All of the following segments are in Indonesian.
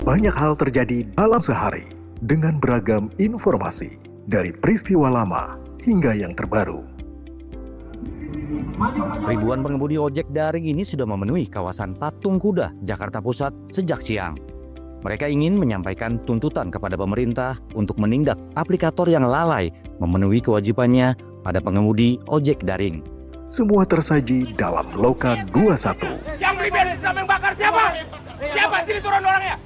Banyak hal terjadi dalam sehari dengan beragam informasi dari peristiwa lama hingga yang terbaru. Ribuan pengemudi ojek daring ini sudah memenuhi kawasan Patung Kuda, Jakarta Pusat sejak siang. Mereka ingin menyampaikan tuntutan kepada pemerintah untuk menindak aplikator yang lalai memenuhi kewajibannya pada pengemudi ojek daring. Semua tersaji dalam Loka 21. Yang beli bensin sama yang bakar siapa? Siapa sini turun orangnya?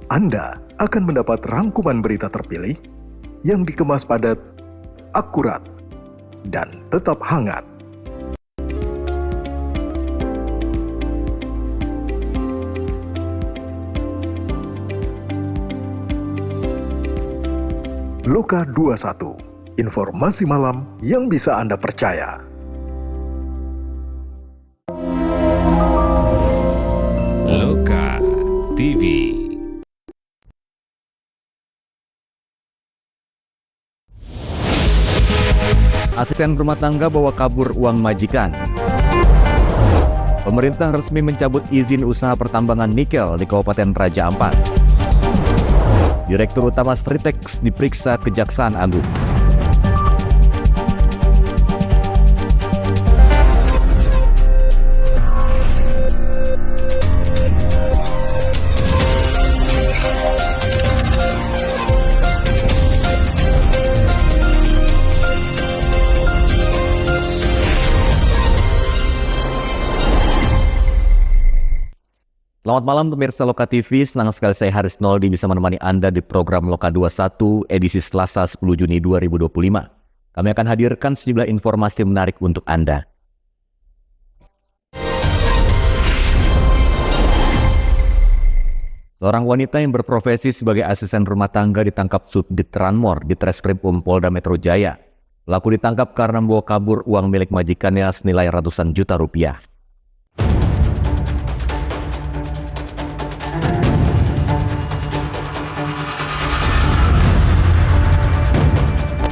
Anda akan mendapat rangkuman berita terpilih yang dikemas padat, akurat, dan tetap hangat. Loka 21, informasi malam yang bisa Anda percaya. Loka TV. Asisten rumah tangga bawa kabur uang majikan. Pemerintah resmi mencabut izin usaha pertambangan nikel di Kabupaten Raja Ampat. Direktur Utama Stritex diperiksa Kejaksaan Agung. Selamat malam pemirsa Loka TV, senang sekali saya Haris Noldi bisa menemani Anda di program Loka 21 edisi Selasa 10 Juni 2025. Kami akan hadirkan sejumlah informasi menarik untuk Anda. Seorang wanita yang berprofesi sebagai asisten rumah tangga ditangkap Subdit Ranmor di Treskrimum Polda Metro Jaya. Pelaku ditangkap karena membawa kabur uang milik majikannya senilai ratusan juta rupiah.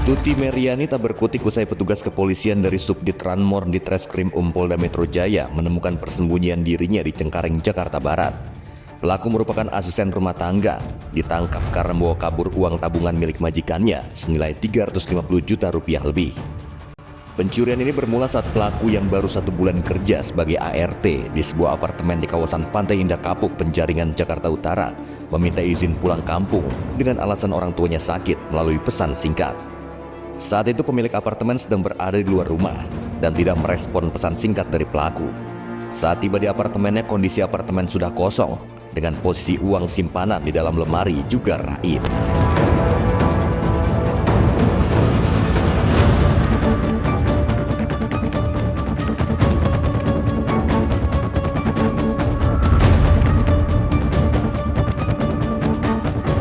Tuti Meriani tak berkutik usai petugas kepolisian dari Subdit Ranmor di Treskrimum Polda Metro Jaya menemukan persembunyian dirinya di Cengkareng, Jakarta Barat. Pelaku merupakan asisten rumah tangga, ditangkap karena membawa kabur uang tabungan milik majikannya senilai 350 juta rupiah lebih. Pencurian ini bermula saat pelaku yang baru 1 bulan kerja sebagai ART di sebuah apartemen di kawasan Pantai Indah Kapuk, Penjaringan, Jakarta Utara, meminta izin pulang kampung dengan alasan orang tuanya sakit melalui pesan singkat. Saat itu pemilik apartemen sedang berada di luar rumah dan tidak merespon pesan singkat dari pelaku. Saat tiba di apartemennya, kondisi apartemen sudah kosong dengan posisi uang simpanan di dalam lemari juga raib.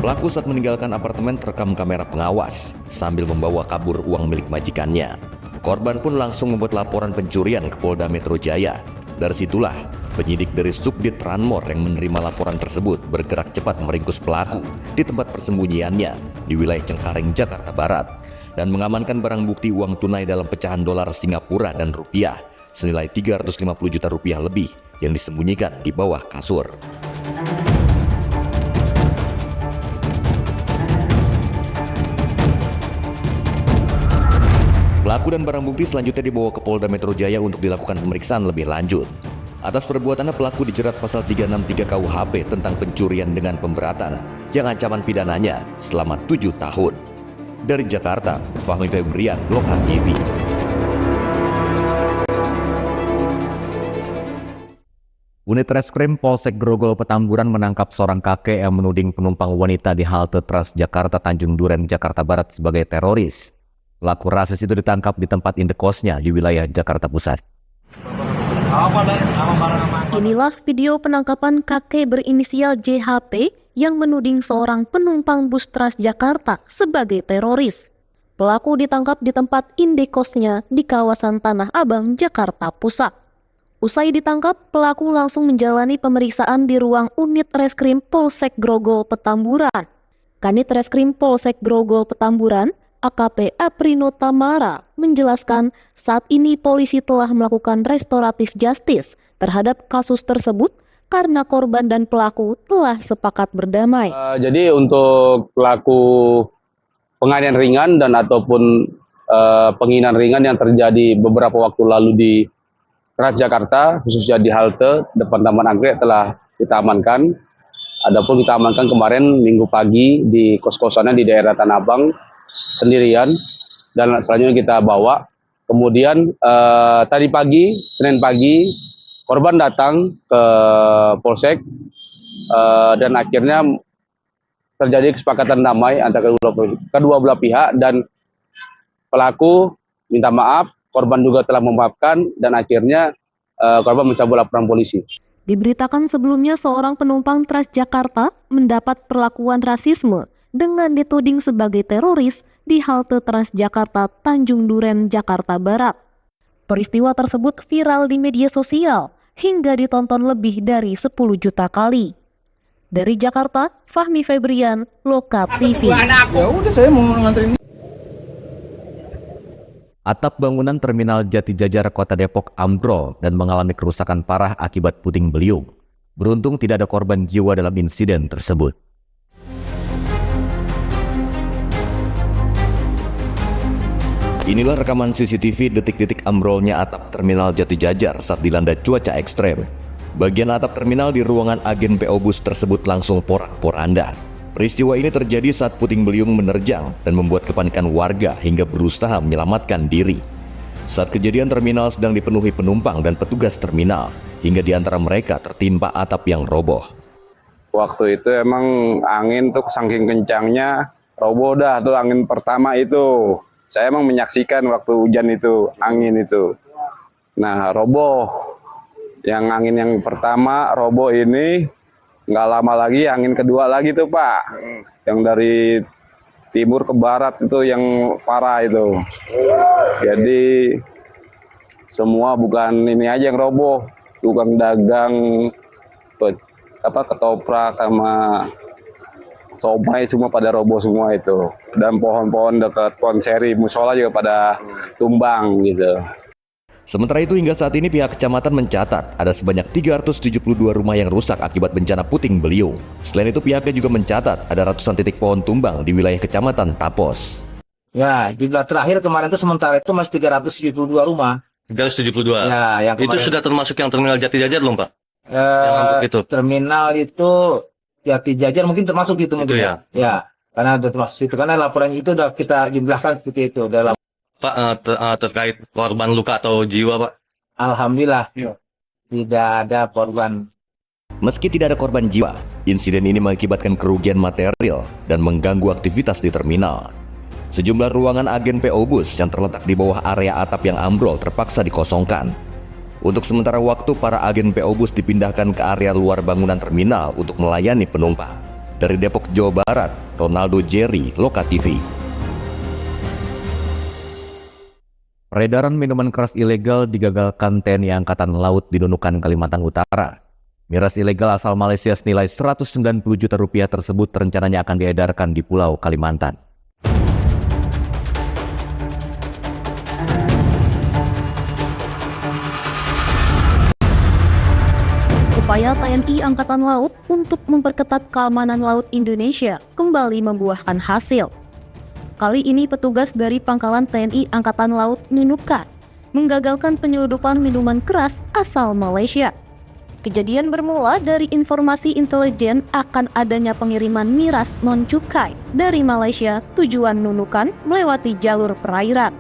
Pelaku saat meninggalkan apartemen terekam kamera pengawas sambil membawa kabur uang milik majikannya. Korban pun langsung membuat laporan pencurian ke Polda Metro Jaya. Dari situlah penyidik dari Subdit Ranmor yang menerima laporan tersebut bergerak cepat meringkus pelaku di tempat persembunyiannya di wilayah Cengkareng, Jakarta Barat dan mengamankan barang bukti uang tunai dalam pecahan dolar Singapura dan rupiah senilai 350 juta rupiah lebih yang disembunyikan di bawah kasur. Pelaku dan barang bukti selanjutnya dibawa ke Polda Metro Jaya untuk dilakukan pemeriksaan lebih lanjut. Atas perbuatannya pelaku dijerat pasal 363 KUHP tentang pencurian dengan pemberatan yang ancaman pidananya selama 7 tahun. Dari Jakarta, Fahmi Febrian, Loka TV. Unit Reskrim Polsek Grogol Petamburan menangkap seorang kakek yang menuding penumpang wanita di halte Transjakarta Tanjung Duren, Jakarta Barat sebagai teroris. Pelaku rasis itu ditangkap di tempat indekosnya di wilayah Jakarta Pusat. Inilah video penangkapan kakek berinisial JHP yang menuding seorang penumpang bus Transjakarta sebagai teroris. Pelaku ditangkap di tempat indekosnya di kawasan Tanah Abang, Jakarta Pusat. Usai ditangkap, pelaku langsung menjalani pemeriksaan di ruang unit Reskrim Polsek Grogol Petamburan. Kanit Reskrim Polsek Grogol Petamburan, AKP Aprino Tamara, menjelaskan saat ini polisi telah melakukan restoratif justice terhadap kasus tersebut karena korban dan pelaku telah sepakat berdamai. Jadi untuk pelaku penganiayaan ringan dan ataupun penghinaan ringan yang terjadi beberapa waktu lalu di Transjakarta, khususnya di halte depan Taman Anggrek telah kita amankan. Adapun kita amankan kemarin Minggu pagi di kos-kosannya di daerah Tanah Abang sendirian, dan selanjutnya kita bawa. Kemudian tadi pagi, Senin pagi, korban datang ke Polsek dan akhirnya terjadi kesepakatan damai antara kedua belah pihak, dan pelaku minta maaf, korban juga telah memaafkan, dan akhirnya korban mencabut laporan polisi. Diberitakan sebelumnya seorang penumpang Transjakarta mendapat perlakuan rasisme dengan dituding sebagai teroris di halte Transjakarta Tanjung Duren, Jakarta Barat. Peristiwa tersebut viral di media sosial hingga ditonton lebih dari 10 juta kali. Dari Jakarta, Fahmi Febrian, Loka TV. Ya udah, saya mau nganterin. Atap bangunan Terminal Jatijajar Kota Depok ambrol dan mengalami kerusakan parah akibat puting beliung. Beruntung tidak ada korban jiwa dalam insiden tersebut. Inilah rekaman CCTV detik-detik ambrolnya atap Terminal Jatijajar saat dilanda cuaca ekstrem. Bagian atap terminal di ruangan agen PO Bus tersebut langsung porak-poranda. Peristiwa ini terjadi saat puting beliung menerjang dan membuat kepanikan warga hingga berusaha menyelamatkan diri. Saat kejadian, terminal sedang dipenuhi penumpang dan petugas terminal, hingga di antara mereka tertimpa atap yang roboh. Waktu itu emang angin tuh saking kencangnya roboh dah tuh angin pertama itu. Saya emang menyaksikan waktu hujan itu, angin itu. Nah, roboh. Yang angin yang pertama roboh ini, nggak lama lagi angin kedua lagi tuh Pak. Yang dari timur ke barat itu yang parah itu. Jadi semua bukan ini aja yang roboh. Tukang dagang, ketoprak sama somai semua pada roboh semua itu. Dan pohon-pohon dekat konseri musola juga pada tumbang gitu. Sementara itu hingga saat ini pihak kecamatan mencatat ada sebanyak 372 rumah yang rusak akibat bencana puting beliung. Selain itu pihaknya juga mencatat ada ratusan titik pohon tumbang di wilayah kecamatan Tapos. Ya, jumlah terakhir kemarin itu sementara itu masih 372 rumah. 372? Ya, yang itu sudah termasuk yang terminal Jatijajar belum Pak? Itu. Terminal itu Jatijajar mungkin termasuk itu mungkin ya? Ya, karena sudah termasuk itu. Karena laporan itu sudah kita jumlahkan seperti itu dalam. Pak, terkait korban luka atau jiwa Pak? Alhamdulillah, tidak ada korban. Meski tidak ada korban jiwa, insiden ini mengakibatkan kerugian material dan mengganggu aktivitas di terminal. Sejumlah ruangan agen PO Bus yang terletak di bawah area atap yang ambrol terpaksa dikosongkan. Untuk sementara waktu, para agen PO Bus dipindahkan ke area luar bangunan terminal untuk melayani penumpang. Dari Depok, Jawa Barat, Ronaldo Jerry, Loka TV. Peredaran minuman keras ilegal digagalkan TNI Angkatan Laut di Nunukan, Kalimantan Utara. Miras ilegal asal Malaysia senilai 190 juta rupiah tersebut rencananya akan diedarkan di Pulau Kalimantan. Upaya TNI Angkatan Laut untuk memperketat keamanan laut Indonesia kembali membuahkan hasil. Kali ini petugas dari Pangkalan TNI Angkatan Laut Nunukan menggagalkan penyelundupan minuman keras asal Malaysia. Kejadian bermula dari informasi intelijen akan adanya pengiriman miras non-cukai dari Malaysia tujuan Nunukan melewati jalur perairan.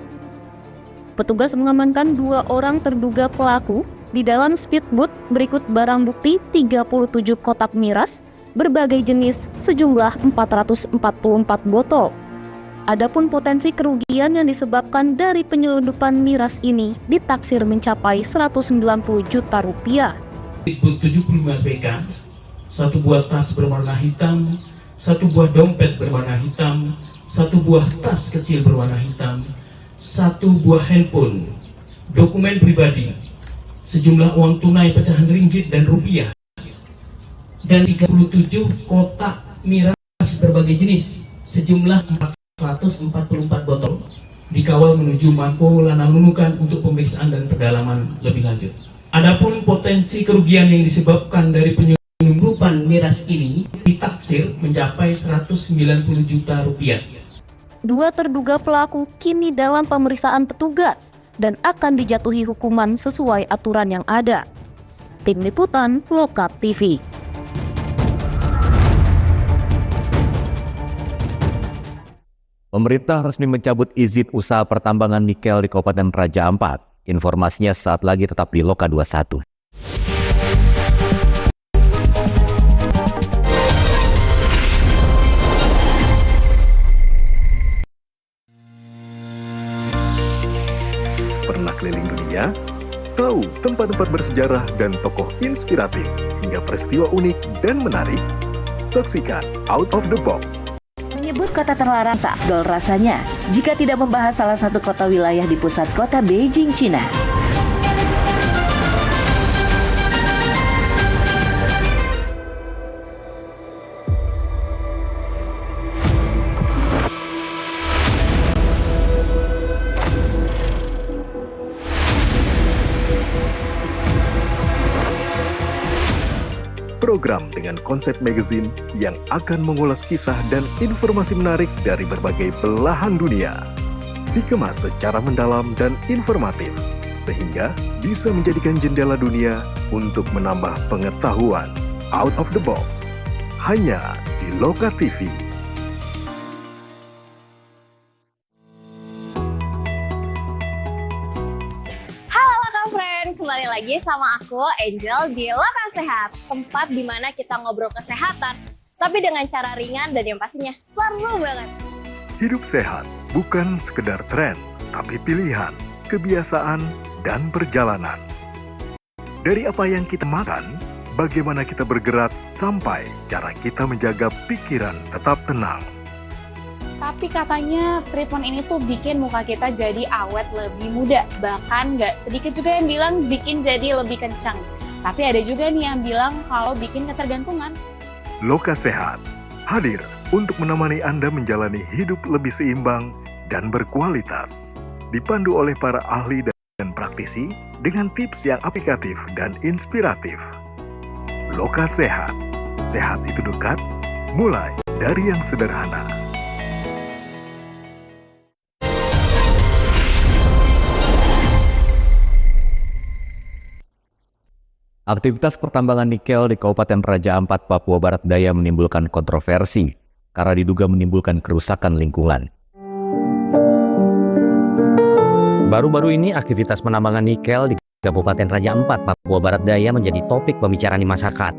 Petugas mengamankan 2 orang terduga pelaku di dalam speedboat berikut barang bukti 37 kotak miras berbagai jenis sejumlah 444 botol. Adapun potensi kerugian yang disebabkan dari penyelundupan miras ini ditaksir mencapai 190 juta rupiah. 75 BK, 1 buah tas berwarna hitam, 1 buah dompet berwarna hitam, 1 buah tas kecil berwarna hitam, 1 buah handphone, dokumen pribadi, sejumlah uang tunai pecahan ringgit dan rupiah, dan 37 kotak miras berbagai jenis, sejumlah 444 botol, dikawal menuju Mako Lanang Nunukan untuk pemeriksaan dan pendalaman lebih lanjut. Adapun potensi kerugian yang disebabkan dari penyelundupan miras ini ditaksir mencapai 190 juta rupiah. Dua terduga pelaku kini dalam pemeriksaan petugas dan akan dijatuhi hukuman sesuai aturan yang ada. Tim Liputan Loka TV. Pemerintah resmi mencabut izin usaha pertambangan nikel di Kabupaten Raja Ampat. Informasinya saat lagi tetap di Loka 21. Pernah keliling dunia? Tahu tempat-tempat bersejarah dan tokoh inspiratif hingga peristiwa unik dan menarik? Saksikan Out of the Box. Menyebut kota terlarang tak afdol rasanya jika tidak membahas salah satu kota wilayah di pusat kota Beijing, Cina. Program dengan konsep magazine yang akan mengulas kisah dan informasi menarik dari berbagai belahan dunia. Dikemas secara mendalam dan informatif, sehingga bisa menjadikan jendela dunia untuk menambah pengetahuan. Out of the Box, hanya di Loka TV. Kembali lagi sama aku, Angel, di Loka Sehat, tempat di mana kita ngobrol kesehatan, tapi dengan cara ringan dan yang pastinya seru banget. Hidup sehat bukan sekedar tren, tapi pilihan, kebiasaan, dan perjalanan. Dari apa yang kita makan, bagaimana kita bergerak, sampai cara kita menjaga pikiran tetap tenang. Tapi katanya treatment ini tuh bikin muka kita jadi awet lebih muda. Bahkan nggak sedikit juga yang bilang bikin jadi lebih kencang. Tapi ada juga nih yang bilang kalau bikin ketergantungan. Loka Sehat hadir untuk menemani Anda menjalani hidup lebih seimbang dan berkualitas. Dipandu oleh para ahli dan praktisi dengan tips yang aplikatif dan inspiratif. Loka Sehat. Sehat itu dekat, mulai dari yang sederhana. Aktivitas pertambangan nikel di Kabupaten Raja Ampat, Papua Barat Daya menimbulkan kontroversi karena diduga menimbulkan kerusakan lingkungan. Baru-baru ini aktivitas penambangan nikel di Kabupaten Raja Ampat, Papua Barat Daya menjadi topik pembicaraan di masyarakat.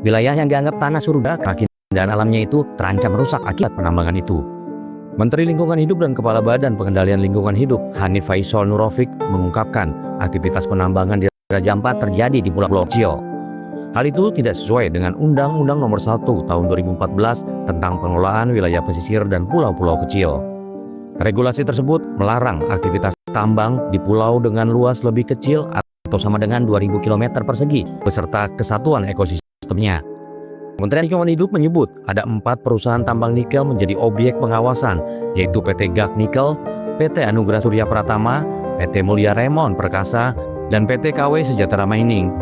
Wilayah yang dianggap tanah surga, keindahan alamnya itu terancam rusak akibat penambangan itu. Menteri Lingkungan Hidup dan Kepala Badan Pengendalian Lingkungan Hidup, Hanif Faisal Nurofik, mengungkapkan aktivitas penambangan di Raja Ampat terjadi di Pulau Kecil. Hal itu tidak sesuai dengan Undang-Undang Nomor 1 Tahun 2014 tentang pengelolaan wilayah pesisir dan pulau-pulau kecil. Regulasi tersebut melarang aktivitas tambang di pulau dengan luas lebih kecil atau sama dengan 2000 km persegi beserta kesatuan ekosistemnya. Kementerian Lingkungan Hidup menyebut ada 4 perusahaan tambang nikel menjadi objek pengawasan, yaitu PT GAK Nikel, PT Anugerah Surya Pratama, PT Mulia Remon Perkasa, dan PT KW Sejahtera Mining.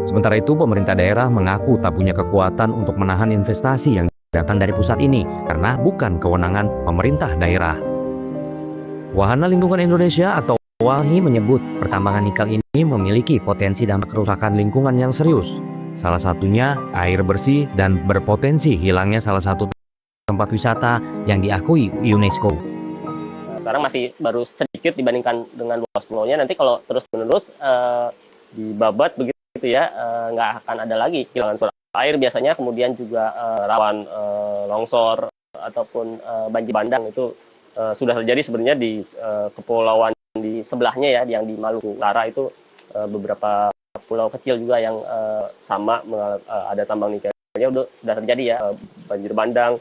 Sementara itu, pemerintah daerah mengaku tak punya kekuatan untuk menahan investasi yang datang dari pusat ini karena bukan kewenangan pemerintah daerah. Wahana Lingkungan Indonesia atau WALHI menyebut pertambangan nikel ini memiliki potensi dampak kerusakan lingkungan yang serius. Salah satunya air bersih dan berpotensi hilangnya salah satu tempat wisata yang diakui UNESCO. Sekarang masih baru sedikit dibandingkan dengan luas pulaunya. Nanti kalau terus-menerus dibabat begitu ya, nggak akan ada lagi hilangan sumber air biasanya. Kemudian juga rawan longsor ataupun banjir bandang itu sudah terjadi sebenarnya di kepulauan di sebelahnya ya, yang di Maluku Utara itu beberapa pulau kecil juga yang sama ada tambang nikelnya udah terjadi ya, banjir bandang,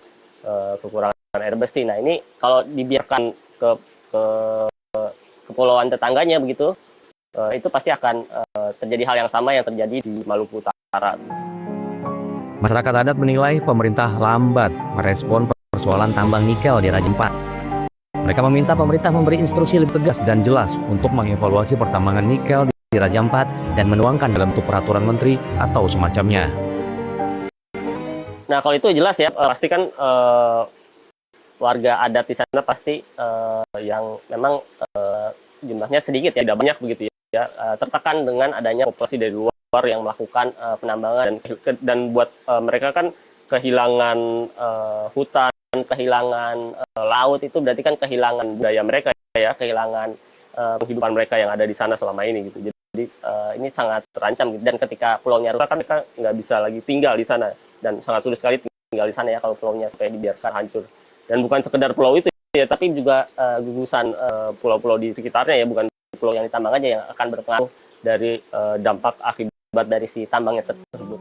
kekurangan air bersih. Nah ini kalau dibiarkan ke kepulauan tetangganya begitu, itu pasti akan terjadi hal yang sama yang terjadi di Maluku Utara. Masyarakat adat menilai pemerintah lambat merespon persoalan tambang nikel di Raja Ampat. Mereka meminta pemerintah memberi instruksi lebih tegas dan jelas untuk mengevaluasi pertambangan nikel di di Raja Ampat dan menuangkan dalam bentuk peraturan menteri atau semacamnya. Nah, kalau itu jelas ya, pasti kan warga adat di sana pasti yang memang jumlahnya sedikit ya, tidak banyak begitu ya, tertekan dengan adanya populasi dari luar yang melakukan penambangan dan buat mereka kan kehilangan hutan, kehilangan laut, itu berarti kan kehilangan budaya mereka ya, kehilangan penghidupan mereka yang ada di sana selama ini gitu. Jadi ini sangat terancam gitu. Dan ketika pulaunya rusak kan mereka nggak bisa lagi tinggal di sana dan sangat sulit sekali tinggal di sana ya kalau pulaunya supaya dibiarkan hancur. Dan bukan sekedar pulau itu ya, tapi juga gugusan pulau-pulau di sekitarnya ya, bukan pulau yang ditambang aja yang akan berpengaruh dari dampak akibat dari si tambangnya tersebut.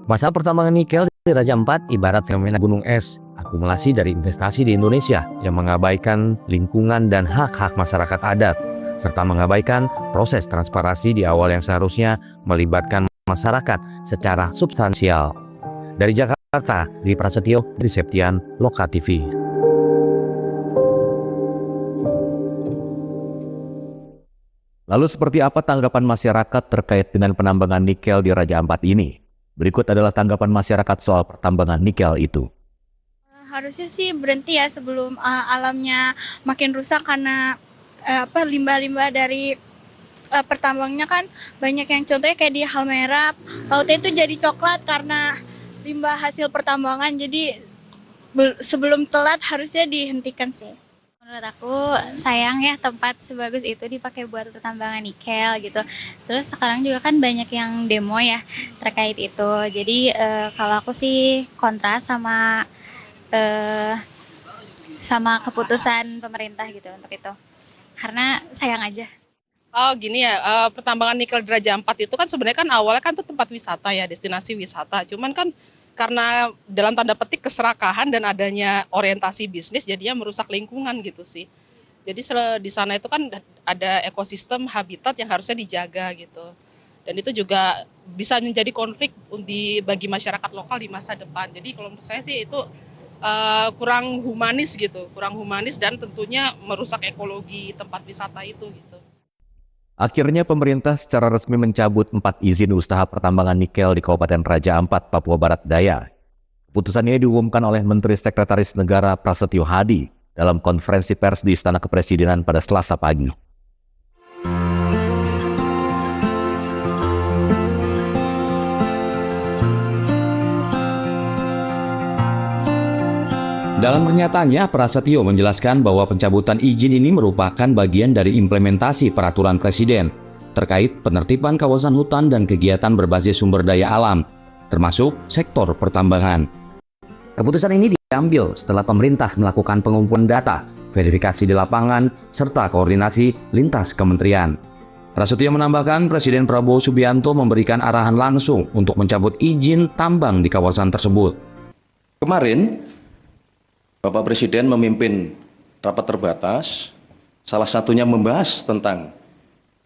Masalah pertambangan nikel di Raja Ampat ibarat fenomena gunung es, akumulasi dari investasi di Indonesia yang mengabaikan lingkungan dan hak-hak masyarakat adat, serta mengabaikan proses transparansi di awal yang seharusnya melibatkan masyarakat secara substansial. Dari Jakarta, Dwi Prasetyo, Dwi Septian, Loka TV. Lalu seperti apa tanggapan masyarakat terkait dengan penambangan nikel di Raja Ampat ini? Berikut adalah tanggapan masyarakat soal pertambangan nikel itu. Harusnya sih berhenti ya sebelum alamnya makin rusak karena limbah-limbah dari pertambangnya kan banyak yang contohnya kayak di Halmahera, lautnya itu jadi coklat karena limbah hasil pertambangan. Jadi sebelum telat harusnya dihentikan sih. Menurut aku sayang ya tempat sebagus itu dipakai buat pertambangan nikel gitu. Terus sekarang juga kan banyak yang demo ya terkait itu. Jadi kalau aku sih kontra sama keputusan pemerintah gitu untuk itu. Karena sayang aja. Oh gini ya, pertambangan nikel di Raja Ampat itu kan sebenarnya kan awalnya kan itu tempat wisata ya, destinasi wisata. Cuman kan karena dalam tanda petik keserakahan dan adanya orientasi bisnis jadinya merusak lingkungan gitu sih. Jadi di sana itu kan ada ekosistem habitat yang harusnya dijaga gitu. Dan itu juga bisa menjadi konflik bagi masyarakat lokal di masa depan. Jadi kalau menurut saya sih itu kurang humanis gitu, kurang humanis dan tentunya merusak ekologi tempat wisata itu gitu. Akhirnya pemerintah secara resmi mencabut 4 izin usaha pertambangan nikel di Kabupaten Raja Ampat, Papua Barat Daya. Keputusan ini diumumkan oleh Menteri Sekretaris Negara Prasetyo Hadi dalam konferensi pers di Istana Kepresidenan pada Selasa pagi. Dalam pernyataannya, Prasetyo menjelaskan bahwa pencabutan izin ini merupakan bagian dari implementasi peraturan Presiden terkait penertiban kawasan hutan dan kegiatan berbasis sumber daya alam, termasuk sektor pertambangan. Keputusan ini diambil setelah pemerintah melakukan pengumpulan data, verifikasi di lapangan, serta koordinasi lintas kementerian. Prasetyo menambahkan Presiden Prabowo Subianto memberikan arahan langsung untuk mencabut izin tambang di kawasan tersebut. Kemarin, Bapak Presiden memimpin rapat terbatas, salah satunya membahas tentang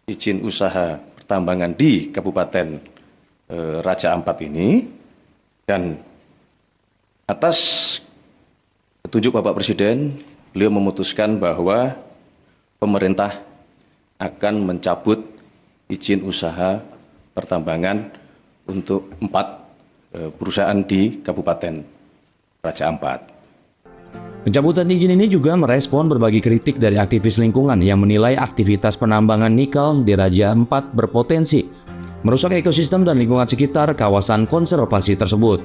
izin usaha pertambangan di Kabupaten Raja Ampat ini, dan atas petunjuk Bapak Presiden, beliau memutuskan bahwa pemerintah akan mencabut izin usaha pertambangan untuk 4 perusahaan di Kabupaten Raja Ampat. Pencabutan izin ini juga merespon berbagai kritik dari aktivis lingkungan yang menilai aktivitas penambangan nikel di Raja Ampat berpotensi merusak ekosistem dan lingkungan sekitar kawasan konservasi tersebut.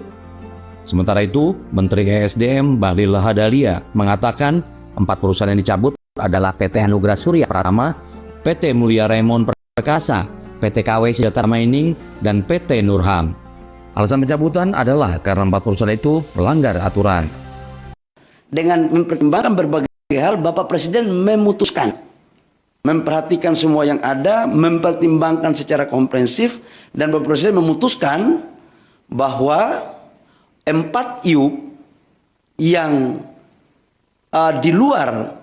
Sementara itu, Menteri ESDM Bahlil Lahadalia mengatakan 4 perusahaan yang dicabut adalah PT Anugerah Surya Pratama, PT Mulia Raymond Perkasa, PT KW Sejahtera Mining, dan PT Nurham. Alasan pencabutan adalah karena 4 perusahaan itu melanggar aturan. Dengan mempertimbangkan berbagai hal, Bapak Presiden memutuskan, memperhatikan semua yang ada, mempertimbangkan secara komprehensif, dan Bapak Presiden memutuskan bahwa 4 iup yang di luar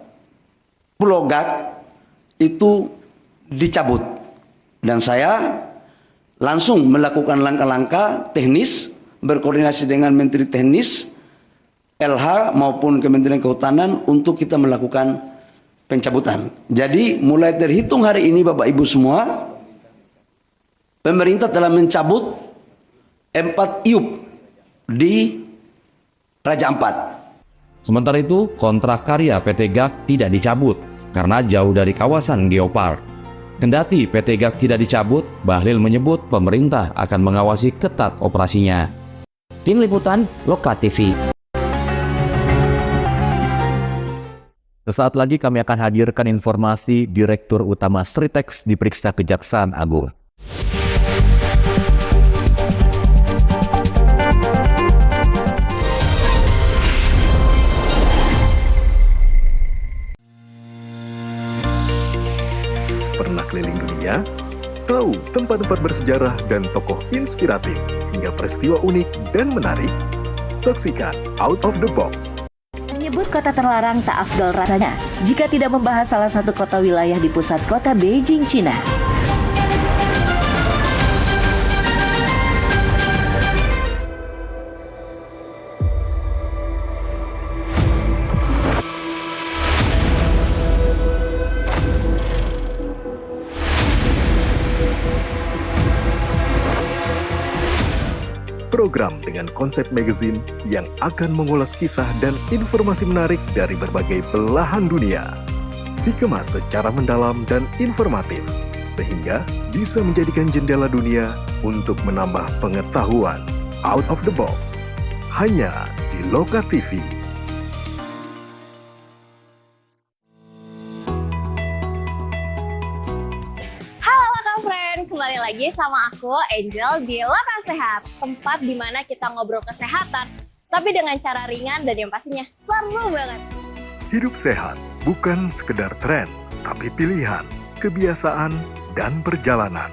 Pulau Gak itu dicabut. Dan saya langsung melakukan langkah-langkah teknis, berkoordinasi dengan Menteri Teknis, LH maupun Kementerian Kehutanan untuk kita melakukan pencabutan. Jadi mulai terhitung hari ini Bapak Ibu semua, pemerintah telah mencabut 4 IUP di Raja Ampat. Sementara itu, kontrak karya PT GAK tidak dicabut karena jauh dari kawasan geopark. Kendati PT GAK tidak dicabut, Bahlil menyebut pemerintah akan mengawasi ketat operasinya. Tim Liputan Loka TV. Sesaat lagi kami akan hadirkan informasi Direktur Utama Sritex diperiksa Kejaksaan Agung. Pernah keliling dunia? Tahu tempat-tempat bersejarah dan tokoh inspiratif hingga peristiwa unik dan menarik? Saksikan Out of the Box. Menyebut kota terlarang tak afdol rasanya jika tidak membahas salah satu kota wilayah di pusat kota Beijing, Cina. Program dengan konsep magazine yang akan mengulas kisah dan informasi menarik dari berbagai belahan dunia. Dikemas secara mendalam dan informatif, sehingga bisa menjadikan jendela dunia untuk menambah pengetahuan. Out of the Box, hanya di Loka TV. Kembali lagi sama aku, Angel, di Loka Sehat, tempat di mana kita ngobrol kesehatan, tapi dengan cara ringan dan yang pastinya seru banget. Hidup sehat bukan sekedar tren, tapi pilihan, kebiasaan, dan perjalanan.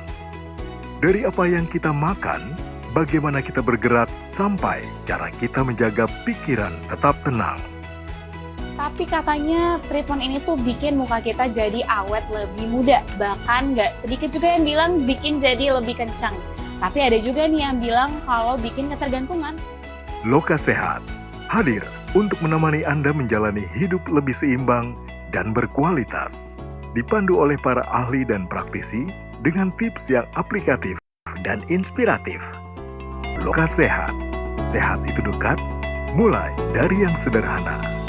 Dari apa yang kita makan, bagaimana kita bergerak, sampai cara kita menjaga pikiran tetap tenang. Tapi katanya treatment ini tuh bikin muka kita jadi awet lebih muda. Bahkan nggak sedikit juga yang bilang bikin jadi lebih kencang. Tapi ada juga nih yang bilang kalau bikin ketergantungan. Loka Sehat hadir untuk menemani Anda menjalani hidup lebih seimbang dan berkualitas. Dipandu oleh para ahli dan praktisi dengan tips yang aplikatif dan inspiratif. Loka Sehat, sehat itu dekat, mulai dari yang sederhana.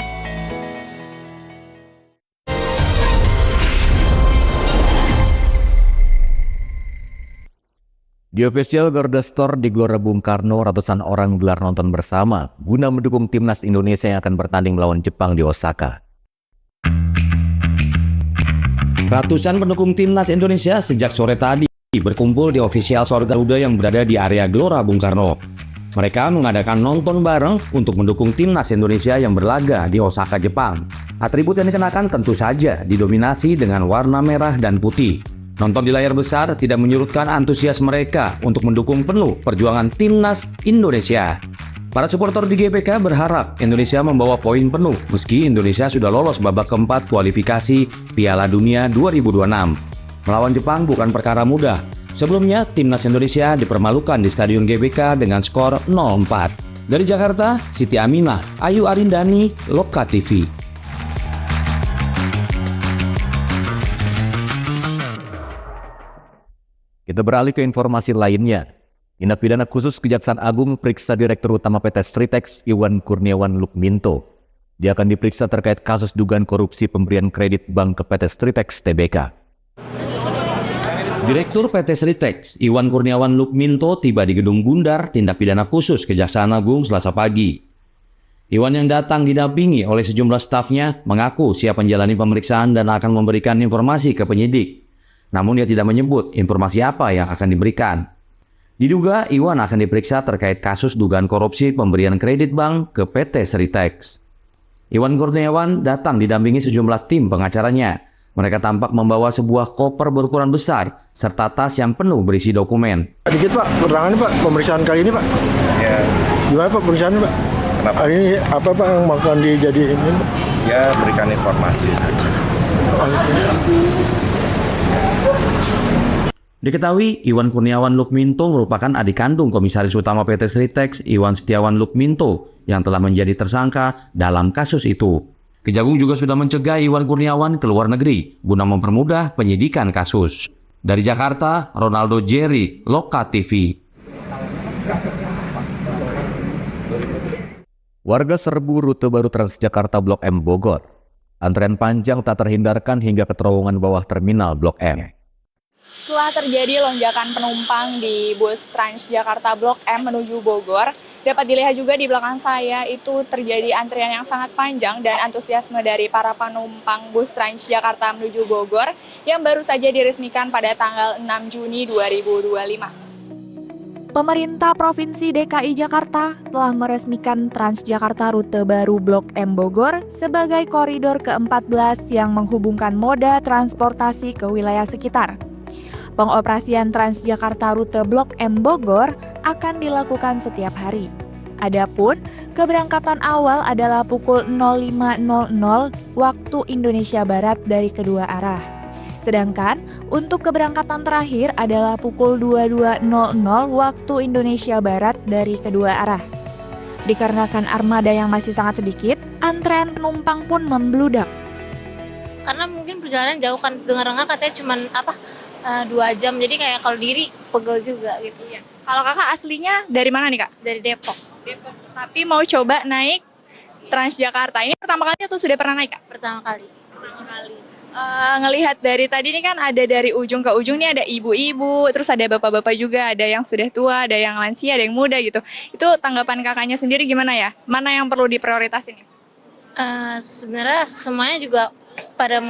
Di official Garuda Store di Gelora Bung Karno, ratusan orang gelar nonton bersama guna mendukung timnas Indonesia yang akan bertanding melawan Jepang di Osaka. Ratusan pendukung timnas Indonesia sejak sore tadi berkumpul di official store Garuda yang berada di area Gelora Bung Karno. Mereka mengadakan nonton bareng untuk mendukung timnas Indonesia yang berlaga di Osaka, Jepang. Atribut yang dikenakan tentu saja didominasi dengan warna merah dan putih. Nonton di layar besar tidak menyurutkan antusias mereka untuk mendukung penuh perjuangan timnas Indonesia. Para supporter di GBK berharap Indonesia membawa poin penuh meski Indonesia sudah lolos babak keempat kualifikasi Piala Dunia 2026. Melawan Jepang bukan perkara mudah. Sebelumnya, timnas Indonesia dipermalukan di Stadion GBK dengan skor 0-4. Dari Jakarta, Siti Aminah, Ayu Arindani, Loka TV. Kita beralih ke informasi lainnya. Tindak Pidana Khusus Kejaksaan Agung periksa Direktur Utama PT Sritex Iwan Kurniawan Lukminto. Dia akan diperiksa terkait kasus dugaan korupsi pemberian kredit bank ke PT Sritex Tbk. Direktur PT Sritex Iwan Kurniawan Lukminto tiba di Gedung Bundar Tindak Pidana Khusus Kejaksaan Agung Selasa pagi. Iwan yang datang didampingi oleh sejumlah stafnya mengaku siap menjalani pemeriksaan dan akan memberikan informasi ke penyidik. Namun dia tidak menyebut informasi apa yang akan diberikan. Diduga Iwan akan diperiksa terkait kasus dugaan korupsi pemberian kredit bank ke PT Sritex. Iwan Kurniawan datang didampingi sejumlah tim pengacaranya. Mereka tampak membawa sebuah koper berukuran besar serta tas yang penuh berisi dokumen. Dikit Pak, keterangannya Pak, pemeriksaan kali ini Pak. Ya. Gimana Pak pemeriksaannya Pak? Kenapa? Ini apa Pak yang akan dijadiin? Ya, berikan informasi saja. Diketahui Iwan Kurniawan Lukminto merupakan adik kandung Komisaris Utama PT Sritex Iwan Setiawan Lukminto yang telah menjadi tersangka dalam kasus itu. Kejagung juga sudah mencegah Iwan Kurniawan ke luar negeri guna mempermudah penyidikan kasus. Dari Jakarta, Ronaldo Jerry, Loka TV. Warga serbu rute baru Transjakarta Blok M Bogor. Antrean panjang tak terhindarkan hingga ke terowongan bawah terminal Blok M. Setelah terjadi lonjakan penumpang di bus Transjakarta Blok M menuju Bogor, dapat dilihat juga di belakang saya itu terjadi antrian yang sangat panjang dan antusiasme dari para penumpang bus Transjakarta menuju Bogor yang baru saja diresmikan pada tanggal 6 Juni 2025. Pemerintah Provinsi DKI Jakarta telah meresmikan Transjakarta rute baru Blok M Bogor sebagai koridor ke-14 yang menghubungkan moda transportasi ke wilayah sekitar. Pengoperasian Transjakarta rute Blok M Bogor akan dilakukan setiap hari. Adapun keberangkatan awal adalah pukul 05.00 waktu Indonesia Barat dari kedua arah. Sedangkan untuk keberangkatan terakhir adalah pukul 22.00 waktu Indonesia Barat dari kedua arah. Dikarenakan armada yang masih sangat sedikit, antrean penumpang pun membludak. Karena mungkin perjalanan jauh kan, dengar-dengar katanya cuma 2 jam, jadi kayak kalau diri pegel juga gitu ya. Kalau kakak aslinya dari mana nih kak? Dari Depok. Tapi mau coba naik Transjakarta. Ini pertama kali atau sudah pernah naik kak? Pertama kali. Ngelihat dari tadi ini kan ada dari ujung ke ujung nih ada ibu-ibu, terus ada bapak-bapak juga, ada yang sudah tua, ada yang lansia, ada yang muda gitu. Itu tanggapan kakaknya sendiri gimana ya? Mana yang perlu diprioritasin? Sebenarnya semuanya juga pada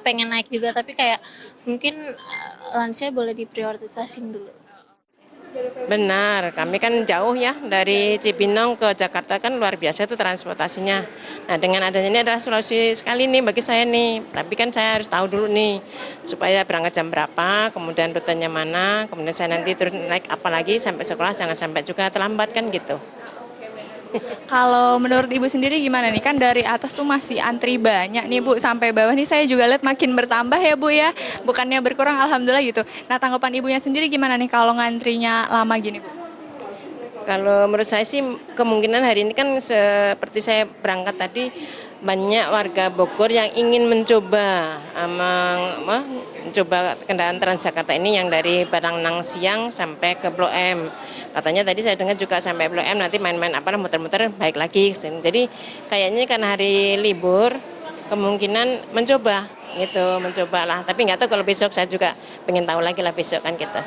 pengen naik juga, tapi kayak mungkin lansia boleh diprioritasin dulu. Benar, kami kan jauh ya dari Cibinong ke Jakarta kan luar biasa tuh transportasinya. Nah dengan adanya ini adalah solusi sekali nih bagi saya nih. Tapi kan saya harus tahu dulu nih supaya berangkat jam berapa, kemudian rutenya mana, kemudian saya nanti terus naik apa lagi sampai sekolah, jangan sampai juga terlambat kan gitu. Kalau menurut ibu sendiri gimana nih? Kan dari atas tuh masih antri banyak nih bu, sampai bawah nih saya juga lihat makin bertambah ya bu ya, bukannya berkurang, alhamdulillah gitu. Nah tanggapan ibunya sendiri gimana nih kalau ngantrinya lama gini bu? Kalau menurut saya sih kemungkinan hari ini kan seperti saya berangkat tadi, banyak warga Bogor yang ingin mencoba kendaraan Transjakarta ini yang dari Barangnang Siang sampai ke Blok M. Katanya tadi saya dengar juga sampai Blok M nanti main-main muter-muter balik lagi. Jadi kayaknya karena hari libur kemungkinan mencoba lah. Tapi nggak tahu kalau besok, saya juga pengen tahu lagi lah besok kan kita.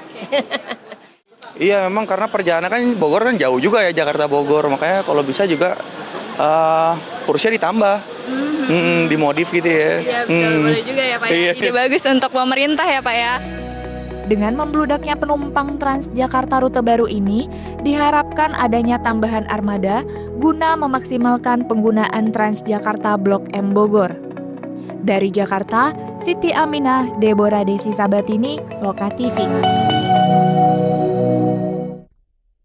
Iya memang karena perjalanan kan Bogor kan jauh juga ya, Jakarta Bogor, makanya kalau bisa juga kursinya ditambah, dimodif gitu ya. Iya boleh juga ya Pak. Iya. Ide bagus untuk pemerintah ya Pak ya. Dengan membludaknya penumpang Transjakarta rute baru ini, diharapkan adanya tambahan armada guna memaksimalkan penggunaan Transjakarta Blok M Bogor. Dari Jakarta, Siti Aminah, Deborah Desi Sabatini, Loka TV.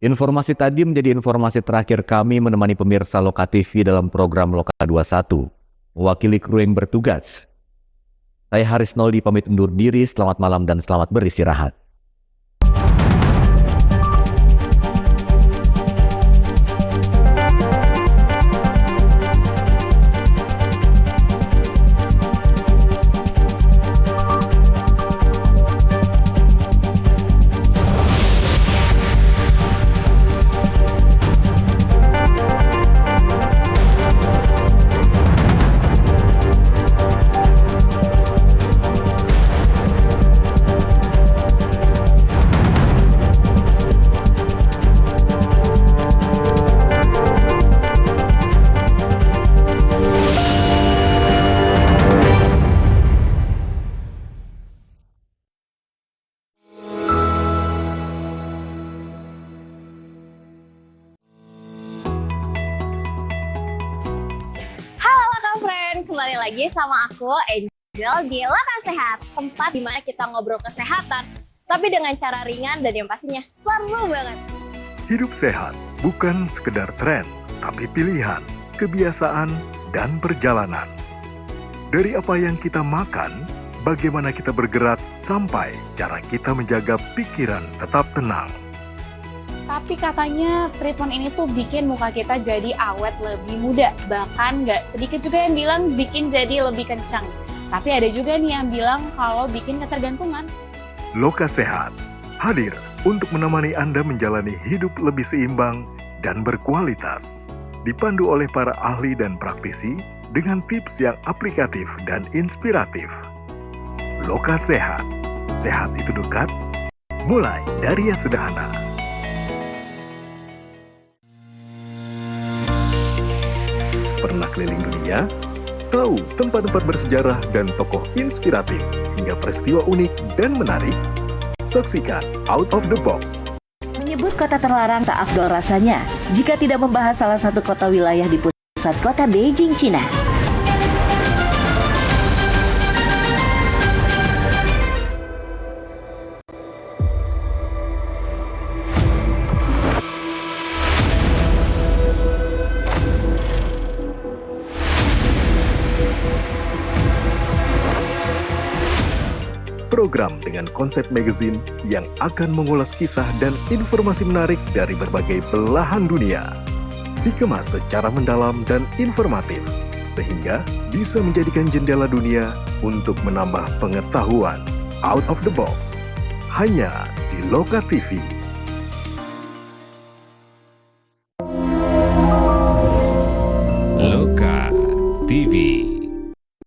Informasi tadi menjadi informasi terakhir kami menemani pemirsa Loka TV dalam program Loka 21. Mewakili kru yang bertugas, saya Haris Noldi pamit undur diri, selamat malam dan selamat beristirahat. Kembali lagi sama aku, Angel, di Loka Sehat, tempat dimana kita ngobrol kesehatan, tapi dengan cara ringan dan yang pastinya seru banget. Hidup sehat bukan sekedar tren, tapi pilihan, kebiasaan, dan perjalanan. Dari apa yang kita makan, bagaimana kita bergerak, sampai cara kita menjaga pikiran tetap tenang. Tapi katanya treatment ini tuh bikin muka kita jadi awet lebih muda. Bahkan nggak sedikit juga yang bilang bikin jadi lebih kencang. Tapi ada juga nih yang bilang kalau bikin ketergantungan. Loka Sehat hadir untuk menemani Anda menjalani hidup lebih seimbang dan berkualitas. Dipandu oleh para ahli dan praktisi dengan tips yang aplikatif dan inspiratif. Loka Sehat, sehat itu dekat, mulai dari yang sederhana. Pernah keliling dunia? Tahu tempat-tempat bersejarah dan tokoh inspiratif hingga peristiwa unik dan menarik? Saksikan Out of the Box. Menyebut kota terlarang tak afdol rasanya jika tidak membahas salah satu kota wilayah di pusat kota Beijing, Cina. Program dengan konsep magazine yang akan mengulas kisah dan informasi menarik dari berbagai belahan dunia. Dikemas secara mendalam dan informatif, sehingga bisa menjadikan jendela dunia untuk menambah pengetahuan. Out of the Box, hanya di Loka TV.